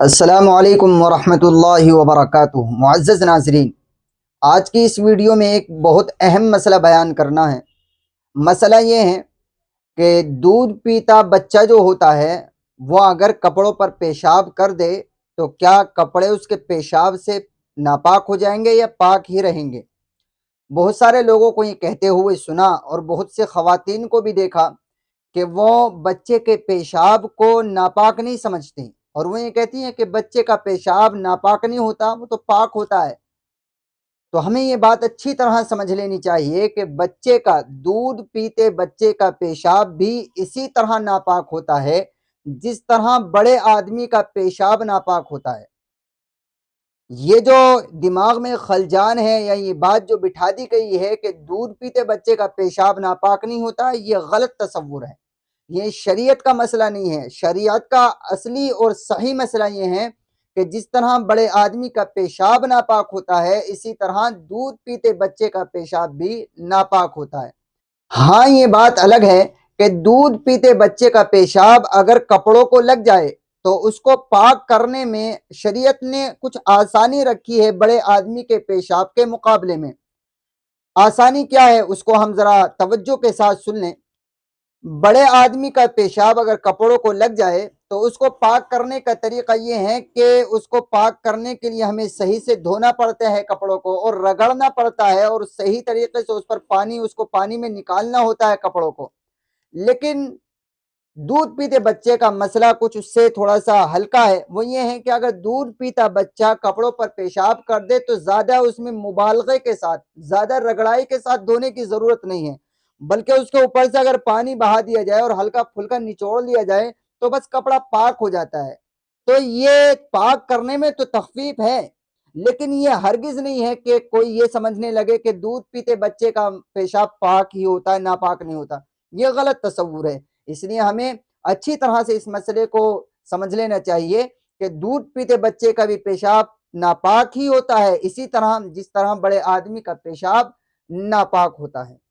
السلام علیکم ورحمۃ اللہ وبرکاتہ۔ معزز ناظرین، آج کی اس ویڈیو میں ایک بہت اہم مسئلہ بیان کرنا ہے۔ مسئلہ یہ ہے کہ دودھ پیتا بچہ جو ہوتا ہے وہ اگر کپڑوں پر پیشاب کر دے تو کیا کپڑے اس کے پیشاب سے ناپاک ہو جائیں گے یا پاک ہی رہیں گے؟ بہت سارے لوگوں کو یہ کہتے ہوئے سنا اور بہت سے خواتین کو بھی دیکھا کہ وہ بچے کے پیشاب کو ناپاک نہیں سمجھتے اور وہ یہ کہتی ہیں کہ بچے کا پیشاب ناپاک نہیں ہوتا، وہ تو پاک ہوتا ہے۔ تو ہمیں یہ بات اچھی طرح سمجھ لینی چاہیے کہ بچے کا دودھ پیتے بچے کا پیشاب بھی اسی طرح ناپاک ہوتا ہے جس طرح بڑے آدمی کا پیشاب ناپاک ہوتا ہے۔ یہ جو دماغ میں خلجان ہے یا یہ بات جو بٹھا دی گئی ہے کہ دودھ پیتے بچے کا پیشاب ناپاک نہیں ہوتا، یہ غلط تصور ہے۔ یہ شریعت کا مسئلہ نہیں ہے۔ شریعت کا اصلی اور صحیح مسئلہ یہ ہے کہ جس طرح بڑے آدمی کا پیشاب ناپاک ہوتا ہے اسی طرح دودھ پیتے بچے کا پیشاب بھی ناپاک ہوتا ہے۔ ہاں، یہ بات الگ ہے کہ دودھ پیتے بچے کا پیشاب اگر کپڑوں کو لگ جائے تو اس کو پاک کرنے میں شریعت نے کچھ آسانی رکھی ہے بڑے آدمی کے پیشاب کے مقابلے میں۔ آسانی کیا ہے اس کو ہم ذرا توجہ کے ساتھ سن لیں۔ بڑے آدمی کا پیشاب اگر کپڑوں کو لگ جائے تو اس کو پاک کرنے کا طریقہ یہ ہے کہ اس کو پاک کرنے کے لیے ہمیں صحیح سے دھونا پڑتا ہے کپڑوں کو اور رگڑنا پڑتا ہے اور صحیح طریقے سے اس پر اس کو پانی میں نکالنا ہوتا ہے کپڑوں کو۔ لیکن دودھ پیتے بچے کا مسئلہ کچھ اس سے تھوڑا سا ہلکا ہے۔ وہ یہ ہے کہ اگر دودھ پیتا بچہ کپڑوں پر پیشاب کر دے تو زیادہ اس میں مبالغے کے ساتھ، زیادہ رگڑائی کے ساتھ دھونے کی ضرورت نہیں ہے، بلکہ اس کے اوپر سے اگر پانی بہا دیا جائے اور ہلکا پھلکا نچوڑ لیا جائے تو بس کپڑا پاک ہو جاتا ہے۔ تو یہ پاک کرنے میں تو تخفیف ہے، لیکن یہ ہرگز نہیں ہے کہ کوئی یہ سمجھنے لگے کہ دودھ پیتے بچے کا پیشاب پاک ہی ہوتا ہے، ناپاک نہیں ہوتا۔ یہ غلط تصور ہے۔ اس لیے ہمیں اچھی طرح سے اس مسئلے کو سمجھ لینا چاہیے کہ دودھ پیتے بچے کا بھی پیشاب ناپاک ہی ہوتا ہے، اسی طرح جس طرح بڑے آدمی کا پیشاب ناپاک ہوتا ہے۔